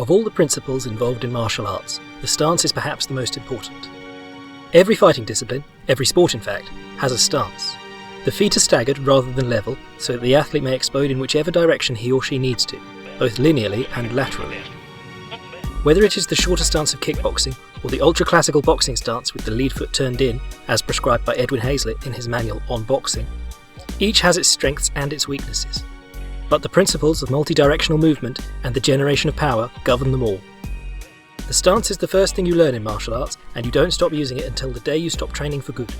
Of all the principles involved in martial arts, the stance is perhaps the most important. Every fighting discipline, every sport in fact, has a stance. The feet are staggered rather than level, so that the athlete may explode in whichever direction he or she needs to, both linearly and laterally. Whether it is the shorter stance of kickboxing, or the ultra-classical boxing stance with the lead foot turned in, as prescribed by Edwin Hazlitt in his manual On Boxing, each has its strengths and its weaknesses. But the principles of multi-directional movement and the generation of power govern them all. The stance is the first thing you learn in martial arts, and you don't stop using it until the day you stop training for good.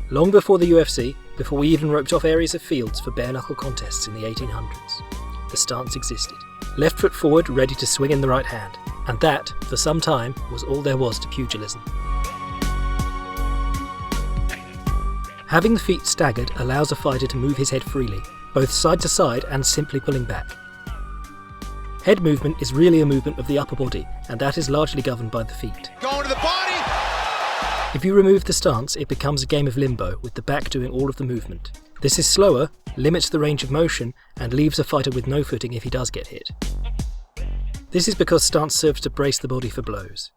Long before the UFC, before we even roped off areas of fields for bare-knuckle contests in the 1800s, the stance existed. Left foot forward, ready to swing in the right hand. And that, for some time, was all there was to pugilism. Having the feet staggered allows a fighter to move his head freely, both side to side and simply pulling back. Head movement is really a movement of the upper body, and that is largely governed by the feet. Going to the body! If you remove the stance, it becomes a game of limbo, with the back doing all of the movement. This is slower, limits the range of motion, and leaves a fighter with no footing if he does get hit. This is because stance serves to brace the body for blows.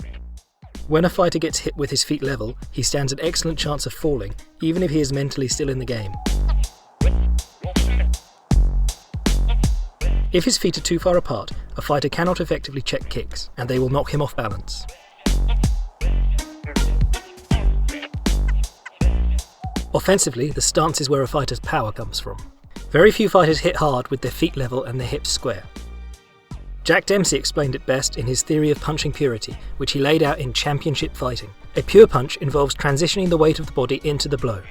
When a fighter gets hit with his feet level, he stands an excellent chance of falling, even if he is mentally still in the game. If his feet are too far apart, a fighter cannot effectively check kicks, and they will knock him off balance. Offensively, the stance is where a fighter's power comes from. Very few fighters hit hard with their feet level and their hips square. Jack Dempsey explained it best in his theory of punching purity, which he laid out in Championship Fighting. A pure punch involves transitioning the weight of the body into the blow.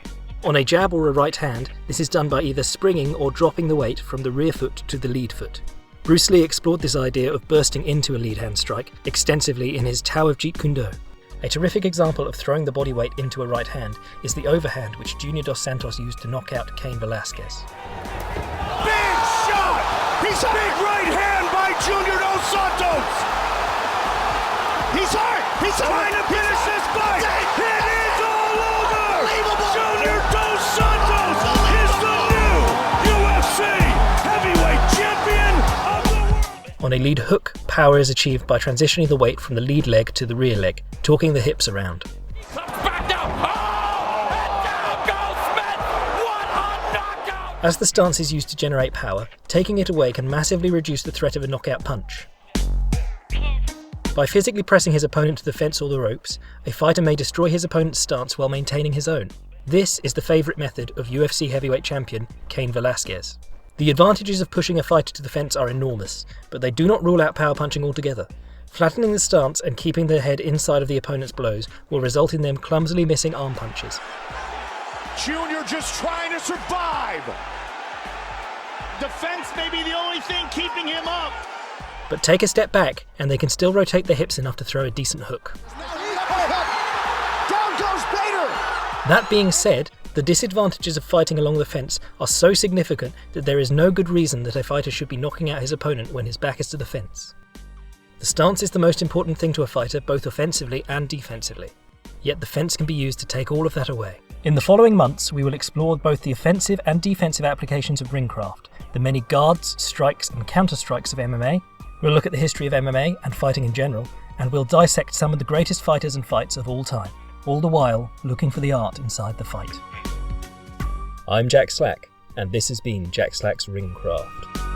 On a jab or a right hand, this is done by either springing or dropping the weight from the rear foot to the lead foot. Bruce Lee explored this idea of bursting into a lead hand strike extensively in his Tao of Jeet Kune Do. A terrific example of throwing the body weight into a right hand is the overhand which Junior Dos Santos used to knock out Cain Velasquez. Big shot! He's a big right hand by Junior Dos Santos! He's hurt! He's trying to finish this fight! It is all over! Junior Dos Santos is the new UFC heavyweight champion of the world! On a lead hook, power is achieved by transitioning the weight from the lead leg to the rear leg, torquing the hips around. As the stance is used to generate power, taking it away can massively reduce the threat of a knockout punch. By physically pressing his opponent to the fence or the ropes, a fighter may destroy his opponent's stance while maintaining his own. This is the favourite method of UFC heavyweight champion Cain Velasquez. The advantages of pushing a fighter to the fence are enormous, but they do not rule out power punching altogether. Flattening the stance and keeping their head inside of the opponent's blows will result in them clumsily missing arm punches. Junior just trying to survive! Defense may be the only thing keeping him up! But take a step back and they can still rotate their hips enough to throw a decent hook. Down goes Bader! That being said, the disadvantages of fighting along the fence are so significant that there is no good reason that a fighter should be knocking out his opponent when his back is to the fence. The stance is the most important thing to a fighter, both offensively and defensively. Yet the fence can be used to take all of that away. In the following months, we will explore both the offensive and defensive applications of Ringcraft, the many guards, strikes and counter-strikes of MMA. We'll look at the history of MMA and fighting in general, and we'll dissect some of the greatest fighters and fights of all time, all the while looking for the art inside the fight. I'm Jack Slack, and this has been Jack Slack's Ringcraft.